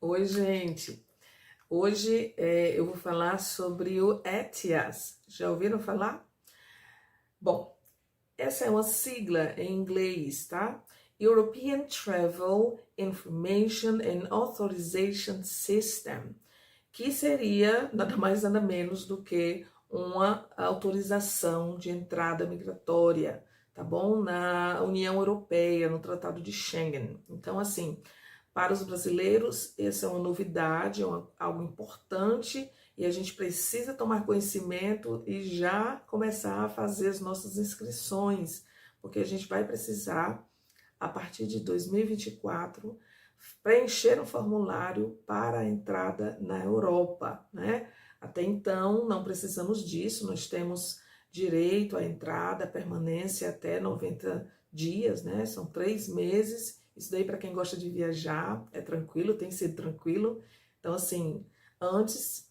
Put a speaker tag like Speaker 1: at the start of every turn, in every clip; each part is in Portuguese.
Speaker 1: Oi, gente. Hoje eu vou falar sobre o ETIAS. Já ouviram falar? Bom, essa é uma sigla em inglês, tá? European Travel Information and Authorization System, que seria nada mais nada menos do que uma autorização de entrada migratória, tá bom? Na União Europeia, no Tratado de Schengen. Então, assim, para os brasileiros, essa é uma novidade, algo importante e a gente precisa tomar conhecimento e já começar a fazer as nossas inscrições, porque a gente vai precisar, a partir de 2024, preencher um formulário para a entrada na Europa, né? Até então, não precisamos disso, nós temos direito à entrada, à permanência até 90 dias, né? São 3 meses. Isso daí, para quem gosta de viajar, é tranquilo, tem sido tranquilo. Então, assim, antes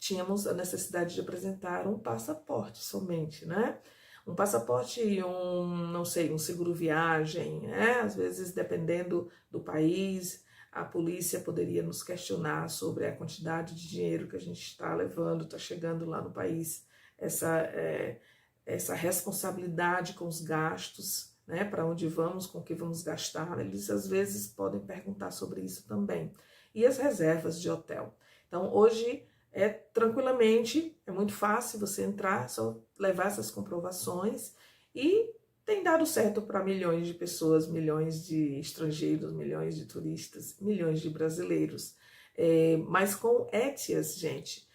Speaker 1: tínhamos a necessidade de apresentar um passaporte somente, né? Um passaporte e não sei, um seguro viagem, né? Às vezes, dependendo do país, a polícia poderia nos questionar sobre a quantidade de dinheiro que a gente está levando, está chegando lá no país, essa responsabilidade com os gastos, né? Para onde vamos, com o que vamos gastar, eles às vezes podem perguntar sobre isso também. E as reservas de hotel. Então, hoje tranquilamente, é muito fácil você entrar, só levar essas comprovações e tem dado certo para milhões de pessoas, milhões de estrangeiros, milhões de turistas, milhões de brasileiros. Mas com ETIAS, gente,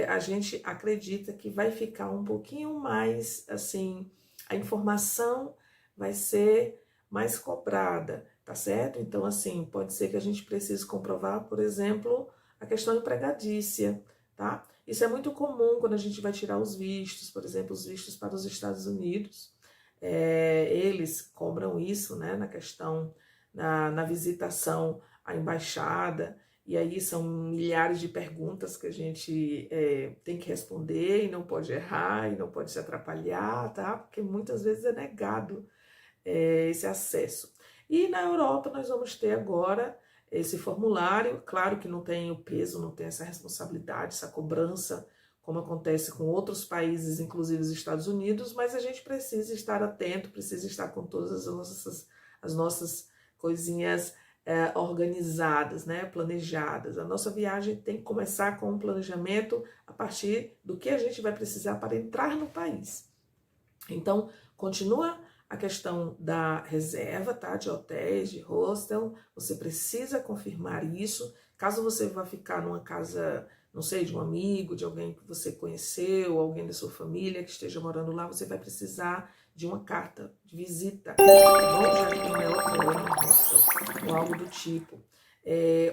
Speaker 1: a gente acredita que vai ficar um pouquinho mais, assim, a informação vai ser mais cobrada, tá certo? Então, assim, pode ser que a gente precise comprovar, por exemplo, a questão empregadícia, tá? Isso é muito comum quando a gente vai tirar os vistos, por exemplo, os vistos para os Estados Unidos. Eles cobram isso, né, na questão, na visitação à embaixada, e aí são milhares de perguntas que a gente tem que responder e não pode errar e não pode se atrapalhar, tá? Porque muitas vezes é negado esse acesso. E na Europa nós vamos ter agora esse formulário, claro que não tem o peso, não tem essa responsabilidade, essa cobrança, como acontece com outros países, inclusive os Estados Unidos, mas a gente precisa estar atento, precisa estar com todas as nossas coisinhas organizadas, né, planejadas. A nossa viagem tem que começar com um planejamento a partir do que a gente vai precisar para entrar no país. Então, continua a questão da reserva, tá? De hotéis, de hostel, você precisa confirmar isso. Caso você vá ficar numa casa, não sei, de um amigo, de alguém que você conheceu, alguém da sua família que esteja morando lá, você vai precisar de uma carta de visita, tá bom? Já que não é hotel, é um hostel, ou algo do tipo.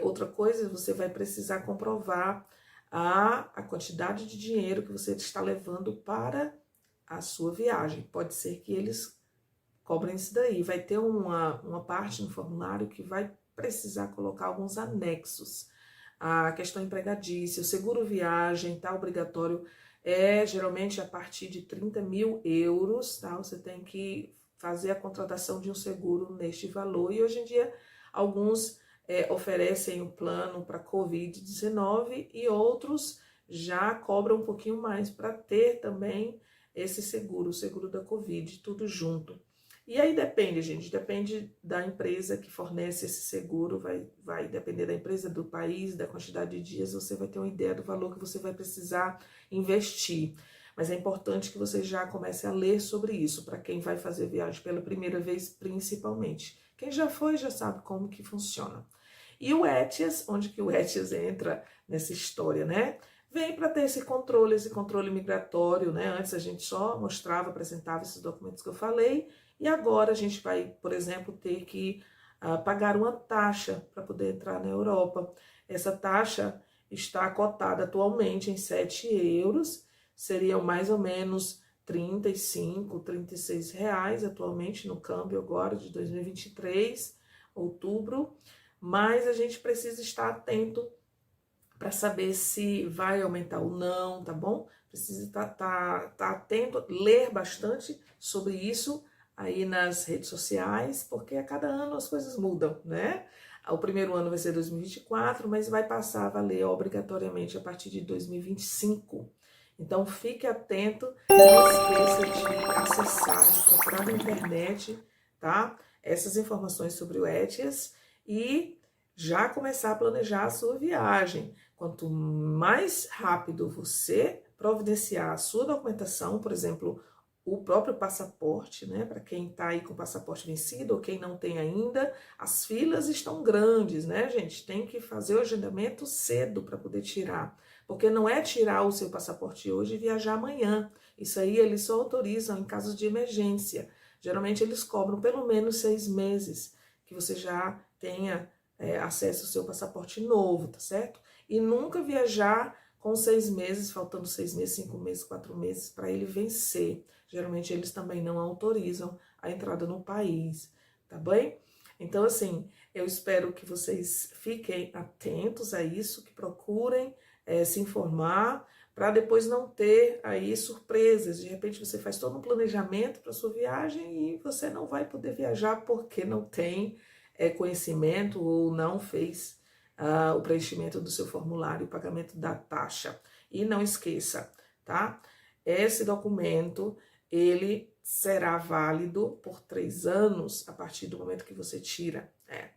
Speaker 1: Outra coisa, você vai precisar comprovar a quantidade de dinheiro que você está levando para a sua viagem. Pode ser que eles cobrem isso daí. Vai ter uma parte no formulário que vai precisar colocar alguns anexos. A questão empregadícia, o seguro viagem está obrigatório, geralmente a partir de 30 mil euros, tá? Você tem que fazer a contratação de um seguro neste valor. E hoje em dia, alguns oferecem um plano para Covid-19 e outros já cobram um pouquinho mais para ter também esse seguro, o seguro da Covid, tudo junto. E aí depende, gente, depende da empresa que fornece esse seguro, vai depender da empresa, do país, da quantidade de dias, você vai ter uma ideia do valor que você vai precisar investir. Mas é importante que você já comece a ler sobre isso, para quem vai fazer viagem pela primeira vez, principalmente. Quem já foi já sabe como que funciona. E o ETIAS, onde que o ETIAS entra nessa história, né? Vem para ter esse controle migratório, né? Antes a gente só mostrava, apresentava esses documentos que eu falei, e agora a gente vai, por exemplo, ter que pagar uma taxa para poder entrar na Europa. Essa taxa está cotada atualmente em 7 euros, seriam mais ou menos 35, 36 reais atualmente no câmbio agora de 2023, outubro, mas a gente precisa estar atento para saber se vai aumentar ou não, tá bom? Precisa estar atento, ler bastante sobre isso aí nas redes sociais, porque a cada ano as coisas mudam, né? O primeiro ano vai ser 2024, mas vai passar a valer obrigatoriamente a partir de 2025. Então fique atento, não esqueça de acessar, de procurar na internet, tá? Essas informações sobre o ETIAS e já começar a planejar a sua viagem. Quanto mais rápido você providenciar a sua documentação, por exemplo, o próprio passaporte, né? Para quem está aí com o passaporte vencido ou quem não tem ainda, as filas estão grandes, né, gente? Tem que fazer o agendamento cedo para poder tirar. Porque não é tirar o seu passaporte hoje e viajar amanhã. Isso aí eles só autorizam em casos de emergência. Geralmente eles cobram pelo menos 6 meses que você já tenha acesso ao seu passaporte novo, tá certo? E nunca viajar com 6 meses, faltando 6 meses, 5 meses, 4 meses para ele vencer. Geralmente eles também não autorizam a entrada no país, tá bem? Então, assim, eu espero que vocês fiquem atentos a isso, que procurem se informar, para depois não ter aí surpresas. De repente você faz todo um planejamento para sua viagem e você não vai poder viajar porque não tem conhecimento ou não fez o preenchimento do seu formulário, o pagamento da taxa. E não esqueça, tá? Esse documento, ele será válido por 3 anos a partir do momento que você tira.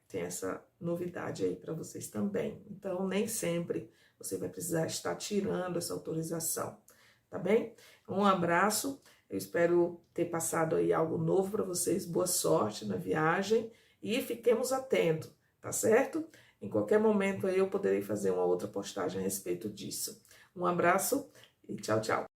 Speaker 1: Tem essa novidade aí para vocês também. Então, nem sempre você vai precisar estar tirando essa autorização, tá bem? Um abraço, eu espero ter passado aí algo novo para vocês, boa sorte na viagem e fiquemos atentos, tá certo? Em qualquer momento aí eu poderei fazer uma outra postagem a respeito disso. Um abraço e tchau, tchau.